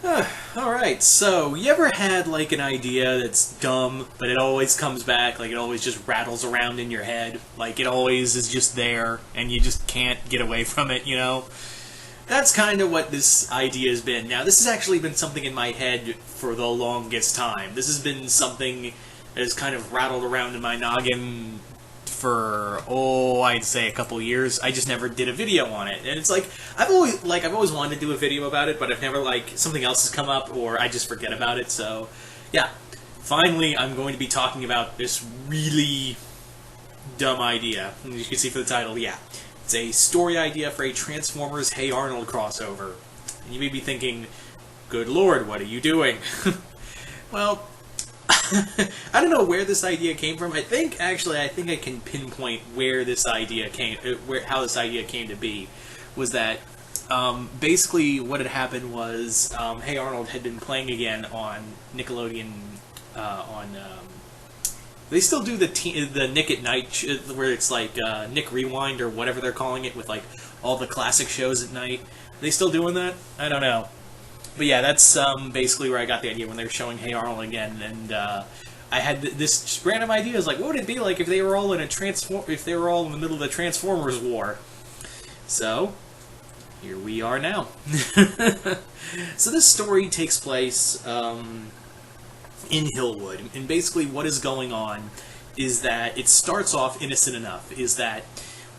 Alright, so you ever had like an idea that's dumb, but it always comes back, like it always just rattles around in your head, like it always is just there, and you just can't get away from it, you know? That's kind of what this idea has been. Now, this has actually been something in my head for the longest time. This has been something that has kind of rattled around in my noggin for, I'd say a couple years. I just never did a video on it. And it's like, I've always wanted to do a video about it, but I've never, something else has come up, or I just forget about it, so, yeah. Finally, I'm going to be talking about this really dumb idea. And you can see for the title, yeah. It's a story idea for a Transformers Hey Arnold crossover. And you may be thinking, good lord, what are you doing? Well, I don't know where this idea came from. I think I can pinpoint where this idea came, how this idea came to be. Was that basically what had happened was Hey Arnold had been playing again on Nickelodeon. They still do the Nick at Night where it's like Nick Rewind or whatever they're calling it, with like all the classic shows at night. Are they still doing that? I don't know. But yeah, that's basically where I got the idea when they were showing Hey Arnold again, and I had this random idea. I was like, what would it be like if they were all in if they were all in the middle of the Transformers war? So here we are now. So this story takes place in Hillwood, and basically what is going on is that it starts off innocent enough. Is that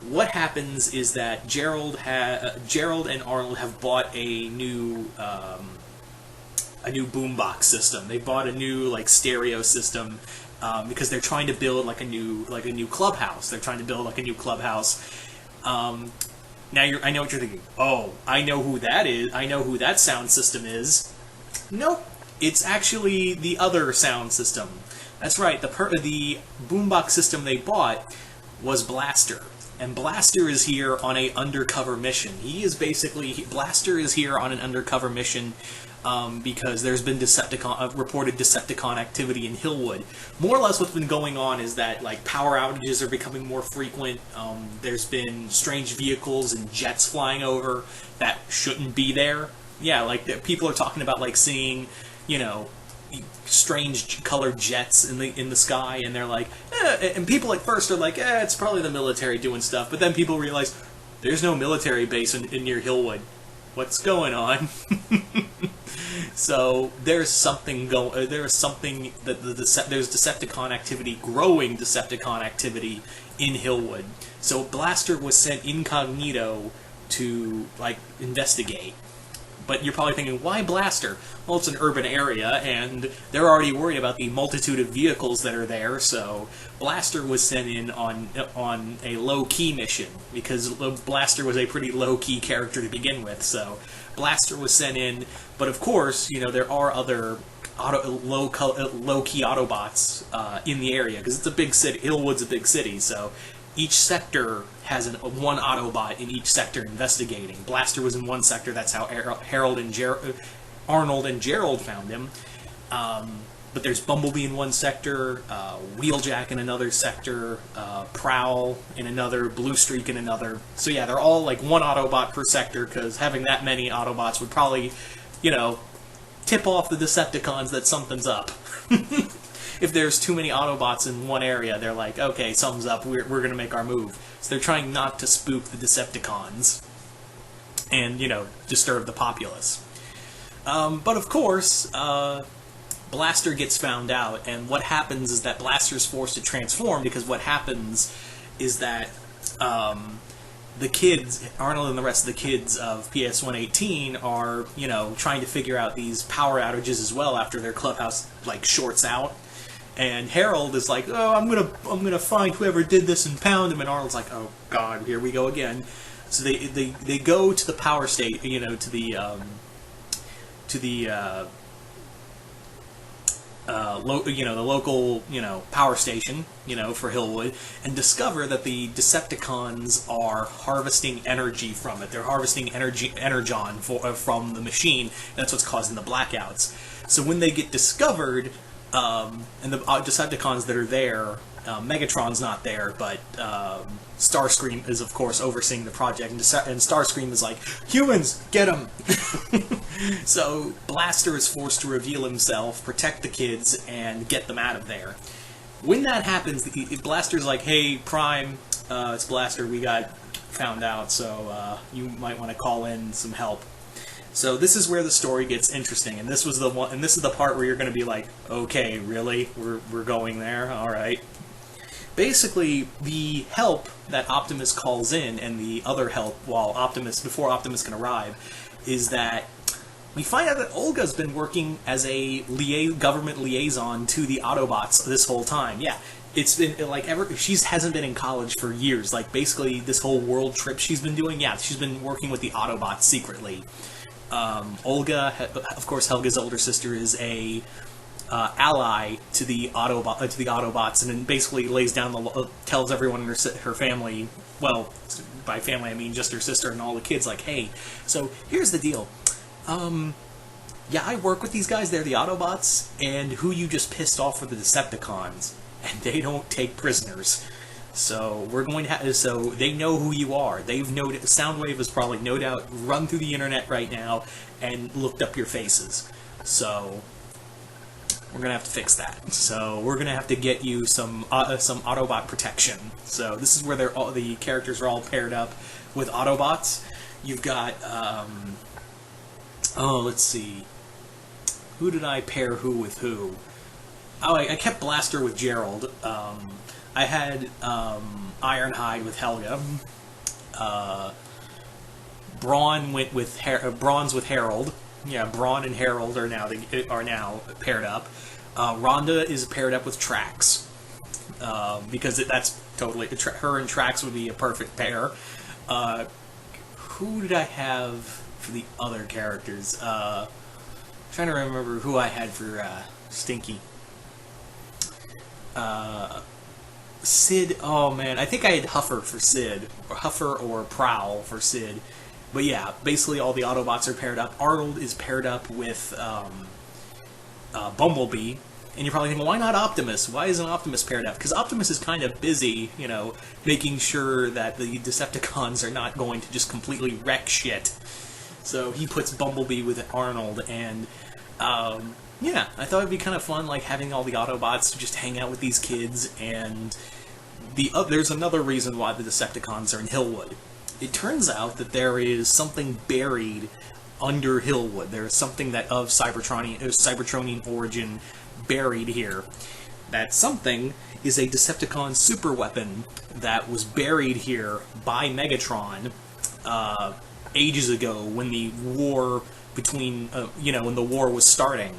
what happens is that Gerald and Arnold have bought a new boombox system. They bought a new stereo system because they're trying to build a new clubhouse. They're trying to build a new clubhouse. Now I know what you're thinking. Oh, I know who that is. I know who that sound system is. Nope, it's actually the other sound system. That's right. The boombox system they bought was Blaster. And Blaster is here on an undercover mission. Blaster is here on an undercover mission because there's been reported Decepticon activity in Hillwood. More or less what's been going on is that power outages are becoming more frequent. There's been strange vehicles and jets flying over that shouldn't be there. Yeah, people are talking about seeing, strange colored jets in the sky, and they're like, and people at first are like, it's probably the military doing stuff, but then people realize there's no military base in near Hillwood. What's going on? So there's something there's Decepticon activity, growing Decepticon activity in Hillwood. So Blaster was sent incognito to investigate. But you're probably thinking, why Blaster? Well, it's an urban area, and they're already worried about the multitude of vehicles that are there, so Blaster was sent in on a low-key mission, because Blaster was a pretty low-key character to begin with, so Blaster was sent in, but of course, there are other low-key Autobots in the area, because it's a big city. Hillwood's a big city, so each sector has one Autobot in each sector investigating. Blaster was in one sector. That's how Arnold and Gerald found him. But there's Bumblebee in one sector, Wheeljack in another sector, Prowl in another, Bluestreak in another. So yeah, they're all one Autobot per sector, because having that many Autobots would probably, tip off the Decepticons that something's up. If there's too many Autobots in one area, they're like, okay, something's up, we're going to make our move. So they're trying not to spook the Decepticons and, disturb the populace. But of course, Blaster gets found out, and what happens is that Blaster's forced to transform, because what happens is that the kids, Arnold and the rest of the kids of PS118 are, trying to figure out these power outages as well after their clubhouse, shorts out. And Harold is like, oh, I'm gonna find whoever did this and pound him. And Arnold's like, oh God, here we go again. So they go to the power state, to the local power station, for Hillwood, and discover that the Decepticons are harvesting energy from it. They're harvesting energon from the machine. That's what's causing the blackouts. So when they get discovered, and the Decepticons that are there Megatron's not there, but Starscream is, of course, overseeing the project, and Starscream is like, humans, get him! So Blaster is forced to reveal himself, protect the kids, and get them out of there. When that happens, Blaster's like, hey, Prime, it's Blaster, we got found out, so you might want to call in some help. So this is where the story gets interesting, and this is the part where you're going to be like, okay, really? We're going there? Alright. Basically, the help that Optimus calls in, and the other help before Optimus can arrive, is that we find out that Olga's been working as a government liaison to the Autobots this whole time. Yeah, it's been like she hasn't been in college for years. Like basically this whole world trip she's been doing. Yeah, she's been working with the Autobots secretly. Olga, of course, Helga's older sister, is a ally to the Autobots, and then basically lays down tells everyone in her family. Well, by family I mean just her sister and all the kids. Like, hey, so here's the deal. Yeah, I work with these guys, they're the Autobots, and who you just pissed off were the Decepticons, and they don't take prisoners. So we're going to so they know who you are. Soundwave has probably no doubt run through the internet right now and looked up your faces. So we're going to have to fix that. So we're going to have to get you some Autobot protection. So this is where the characters are all paired up with Autobots. You've got let's see. Who did I pair who with who? Oh, I kept Blaster with Gerald. I had Ironhide with Helga. Brawn went with Brawn's with Harold. Yeah, Brawn and Harold are now paired up. Rhonda is paired up with Trax because that's totally her and Trax would be a perfect pair. Who did I have for the other characters? Trying to remember who I had for Stinky. Sid. Oh man, I think I had Huffer for Sid, or Huffer or Prowl for Sid. But yeah, basically all the Autobots are paired up. Arnold is paired up with Bumblebee, and you're probably thinking, why not Optimus? Why isn't Optimus paired up? Because Optimus is kind of busy, making sure that the Decepticons are not going to just completely wreck shit. So he puts Bumblebee with Arnold, and yeah, I thought it'd be kind of fun, like having all the Autobots just hang out with these kids. And there's another reason why the Decepticons are in Hillwood. It turns out that there is something buried under Hillwood. There is something that of Cybertronian origin buried here. That something is a Decepticon superweapon that was buried here by Megatron ages ago when the war between, when the war was starting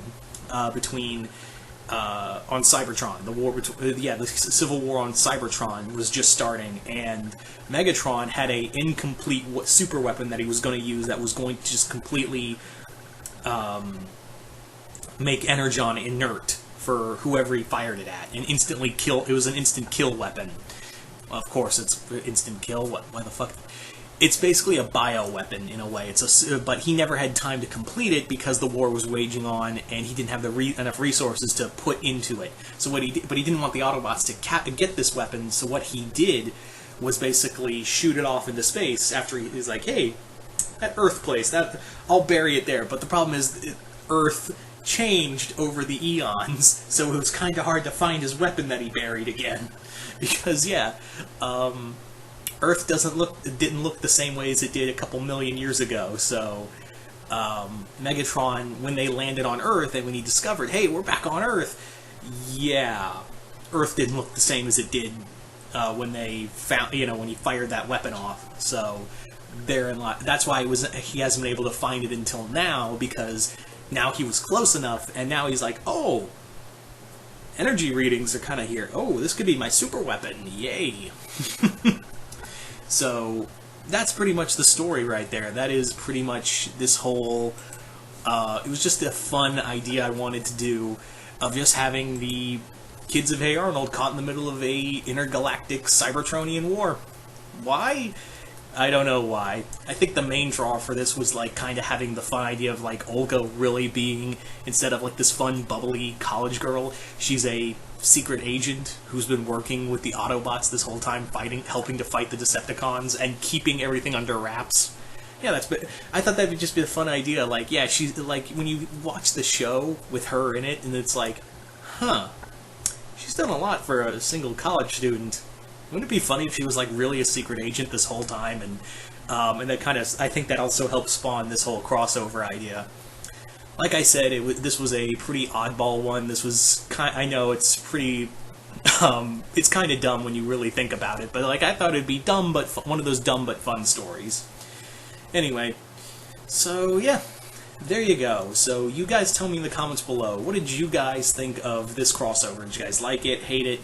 on Cybertron. The Civil War on Cybertron was just starting, and Megatron had a incomplete super weapon that he was going to use that was going to just completely make Energon inert for whoever he fired it at, and instantly kill. It was an instant kill weapon. Of course, it's instant kill. Why the fuck? It's basically a bioweapon in a way. But he never had time to complete it because the war was waging on, and he didn't have enough resources to put into it. So but he didn't want the Autobots to get this weapon. So what he did was basically shoot it off into space. After he's like, "Hey, that Earth place, I'll bury it there." But the problem is, Earth changed over the eons, so it was kind of hard to find his weapon that he buried again, because Earth didn't look the same way as it did a couple million years ago. So Megatron, when they landed on Earth and when he discovered, hey, we're back on Earth, yeah, Earth didn't look the same as it did when they found, when he fired that weapon off. So that's why he hasn't been able to find it until now, because now he was close enough, and now he's like, oh, energy readings are kind of here. Oh, this could be my super weapon. Yay. So that's pretty much the story right there. That is pretty much this whole... it was just a fun idea I wanted to do, of just having the kids of Hey Arnold caught in the middle of a intergalactic Cybertronian war. Why? I don't know why. I think the main draw for this was like kind of having the fun idea of like Olga really being, instead of like this fun bubbly college girl, she's a secret agent who's been working with the Autobots this whole time, helping to fight the Decepticons and keeping everything under wraps. Yeah, I thought that would just be a fun idea. Like, yeah, she's like, when you watch the show with her in it, and it's like, huh, she's done a lot for a single college student. Wouldn't it be funny if she was like really a secret agent this whole time? And that kind of, I think that also helped spawn this whole crossover idea. Like I said, this was a pretty oddball one. This was I know it's pretty, it's kind of dumb when you really think about it, but like I thought it'd be dumb, but one of those dumb but fun stories. Anyway, so yeah, there you go. So you guys tell me in the comments below, what did you guys think of this crossover? Did you guys like it, hate it?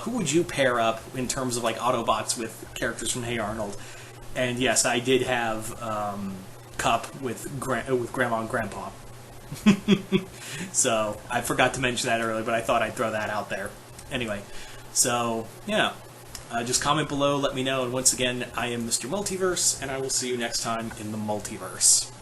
Who would you pair up in terms of like Autobots with characters from Hey Arnold? And yes, I did have Cup with Grandma and Grandpa. So I forgot to mention that earlier, but I thought I'd throw that out there. Anyway, so yeah. Just comment below, let me know, and once again, I am Mr. Multiverse, and I will see you next time in the Multiverse.